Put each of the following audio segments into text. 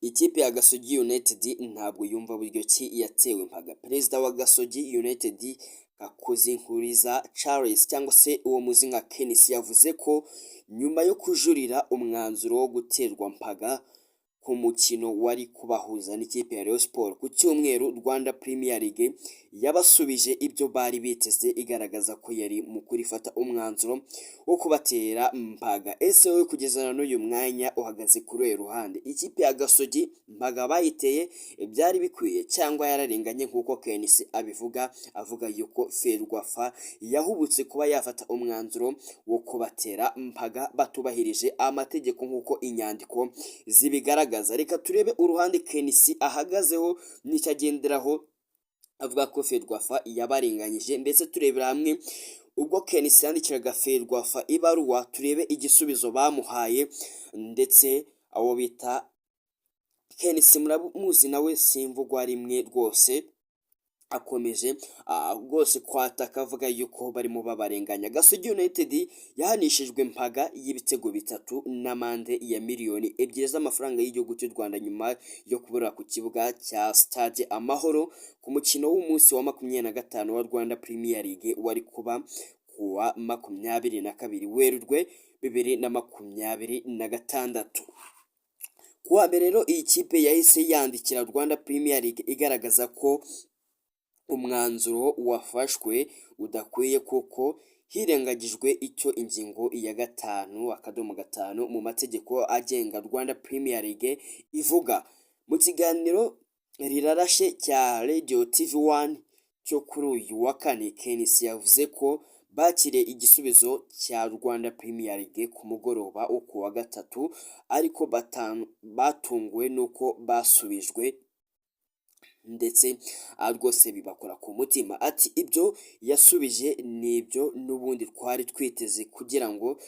ikipe ya Gasogi United ntabwo yumva buryo ki yatewe mpaga. Perezida wa Gasogi United Gakuzinkuriza Charles cyangwa se uwo muzi nka Kenis yavuze ko nyuma yo kujurira umwanzuro wo guterwa mpaga ku mukino wari kubahuza n'ikipe ya Rayon Sports ku cyumweru, Rwanda Premier League yabasubije ibyo bari biteze igaragaza ko yari mu kurifata umwanzuro wo kubatera mpaga. Ese wowe kugeza n'uyu mwanya uhagaze kuri uyu ruhande, ikipe ya Gasogi mpaga bayiteye byari bikwiye cyangwa yararenganye nk'uko Kenis abivuga, avuga yuko Ferwafa yahubutse kuba yafata umwanzuro wo kubatera mpaga batubahirije amategeko nk'uko inyandiko zibigaragaza. Reka turebe uruhande Kenis ahagazeho n'icyo agenderaho avuga ko Ferwafa yabarenganyije, ndetse turebera hamwe ubwo Kenis yandikiraga Ferwafa ibaruwa, turebe igisubizo bamuhaye. Ndetse abo bita Kenis muramuzi nawe simvugwa rimwe rwose, akomeje rwose kwataka avuga yuko barimo babarenganya. Gasogi United yahanishijwe mpaga y'ibitego 3 n'amande ya miliyoni 2 z'amafaranga y'igihugu cy'u Rwanda nyuma yo kubura ku kibuga cya Stade Amahoro ku mukino w'umunsi wa 25 wa Rwanda Premier League wari kuba kuwa 22 Werurwe 2026. Kuwa mbere rero iyi kipe yahise yandikira Rwanda Premier League igaragaza ko umwanzuro wafashwe udakwiye kuko hirengagijwe icyo ingingo ya 5.5 mu mategeko agenga Rwanda Premier League ivuga. Mu kiganiro rirarashe cya Radio TV1 cyo kuri uyu wa kane, Kenis yavuze ko bakiriye igisubizo cya Rwanda Premier League ku mugoroba wo kuwa gatatu, ariko batunguwe nuko basubijwe ndetse rwose bibakora ku mutima. Ati ibyo yasubije nibyo n'ubundi twari twiteze kugira ngo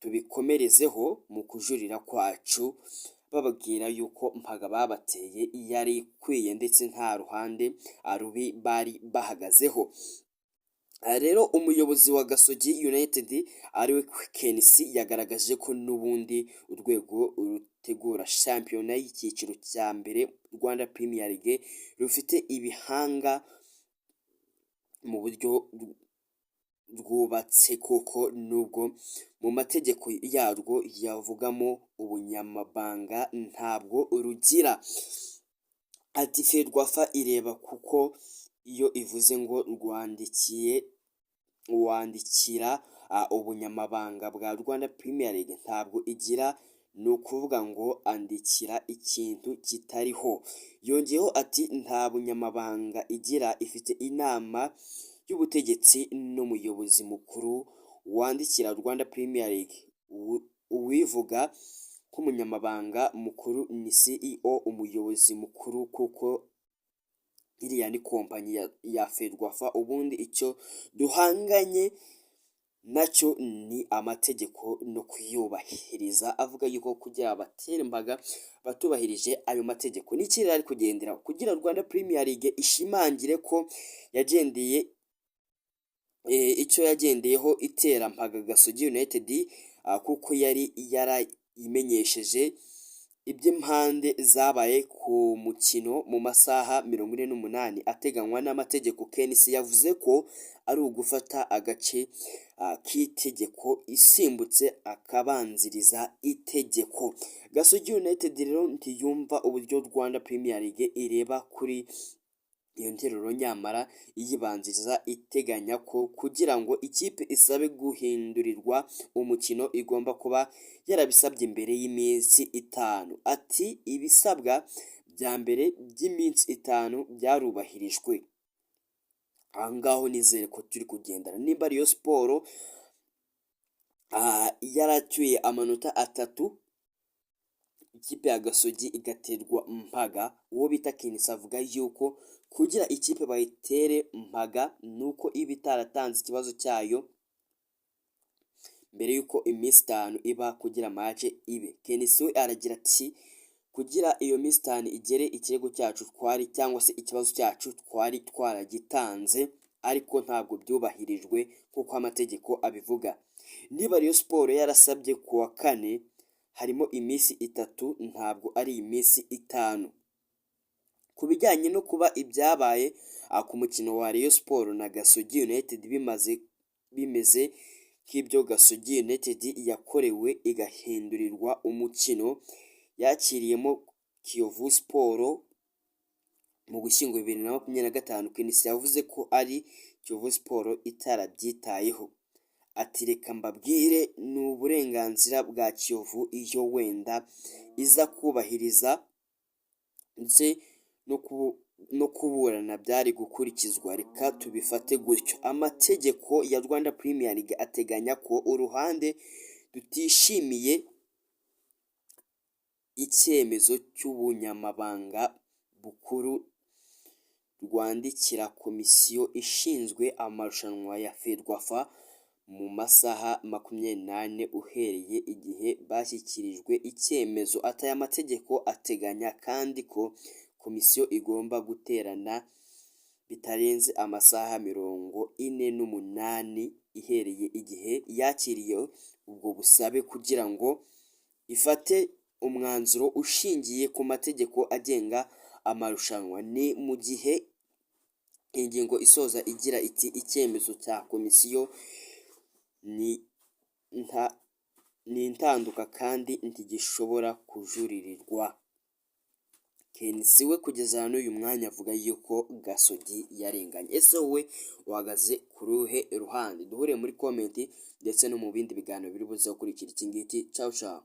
tubikomerezeho mu kujurira kwacu, bababwira yuko mpaga babateye yari ikwiye ndetse nta ruhande rubi bari bahagazeho. Rero umuyobozi wa Gasogi United ariwe Kenis yagaragaje ko n'ubundi urwego rutegura shampiyona y'icyiciro cya mbere Rwanda Premier League rufite ibihanga mu buryo rwubatse, koko nubwo mu mategeko yarwo yavugamo ubunyamabanga ntabwo rugira. Ati Ferwafa ireba kuko iyo ivuze ngo wandikira ubunyamabanga bwa Rwanda Premier League ntabwo igira, ni ukuvuga ngo andikira ikintu kitariho. Yongeyeho ati nta bunyamabanga igira, ifite inama y'ubutegetsi n'umuyobozi mukuru wandikira Rwanda Premier League. Uwivuga nk'umunyamabanga mukuru ni CEO, umuyobozi mukuru, kuko iriya ni kompanyi ya Ferwafa. Ubundi icyo duhanganye nacyo ni amategeko no kuyubahiriza, avuga yuko kugira abatere imbaga batubahirije ayo mategeko n'ikirere ari kugendera kugira Rwanda Premier League ishimangire ko yagendeye icyo yagendeyeho itera mpaga Gasogi United, kuko yari yarayimenyesheje iby'impande zabaye ku mukino mu masaha 48 ateganywa n'amategeko. Kenis yavuze ko ari ugufata agace k'itegeko isimbutse akabanziriza itegeko. Gasogi United rero ntiyumva uburyo Rwanda Premier League ireba kuri iyo nteruro, nyamara iyibanziriza iteganya ko kugira ngo ikipe isabe guhindurirwa umukino igomba kuba yarabisabye imbere y'iminsi 5. Ati ibisabwa bya mbere by'iminsi 5 byarubahirijwe. Ahangaho nizere ko turi kugendana. Nimba Rayon Sports yaracyuye amanota 3, ikipe ya Gasogi igaterwa mpaga, uwo bita Kenis avuga yuko kugira ikipe bayitere mpaga nuko iba itaratanze ikibazo cyayo mbere yuko iminsi 5 iba kugira match ibe. Kenis we aragira ati kugira iyo minsi 5 igere, ikirego cyacu twari cyangwa se ikibazo cyacu twari twaragitanze, ariko ntabwo byubahirijwe kuko amategeko abivuga. Niba Rayon Sports yarasabye kuwa kane harimo iminsi 3 ntabwo ari iminsi 5. Ku bijyanye no kuba ibyabaye ku mukino wa Rayon Sport na Gasogi United bimeze nk'ibyo Gasogi United yakorewe igahindurirwa umukino yakiriyemo Kiyovu Sport mu Gushyingo 2025, Kenisi yavuze ko ari Kiyovu Sport itarabyitayeho. Ati reka mbabwire ni uburenganzira bwa Kiyovu iyo wenda iza kubahiriza ndetse no kuburana byari gukurikizwa, reka tubifate gutyo. Amategeko ya Rwanda Premier League ateganya ko uruhande rutishimiye icyemezo cy'ubunyamabanga bukuru rwandikira komisiyo ishinzwe amarushanwa ya Ferwafa mu masaha 24 uhereye igihe bashyikirijwe icyemezo. Aya mategeko ateganya kandi ko komisiyo igomba guterana bitarenze amasaha 48 ihereye igihe yakiriye ubwo busabe kugira ngo ifate umwanzuro ushingiye ku mategeko agenga amarushanwa. Ni mu gihe ingingo isoza igira iti icyemezo cya komisiyo ni intanduka kandi ntigishobora kujuririrwa. Kenisi we kugeza hano uyu mwanya avuga yuko Gasogi yarenganye. Ese wowe uhagaze ku ruhe ruhande? Duhure muri komenti ndetse no mu bindi biganiro biri buze gukurikira iki ngiki. Ciao ciao.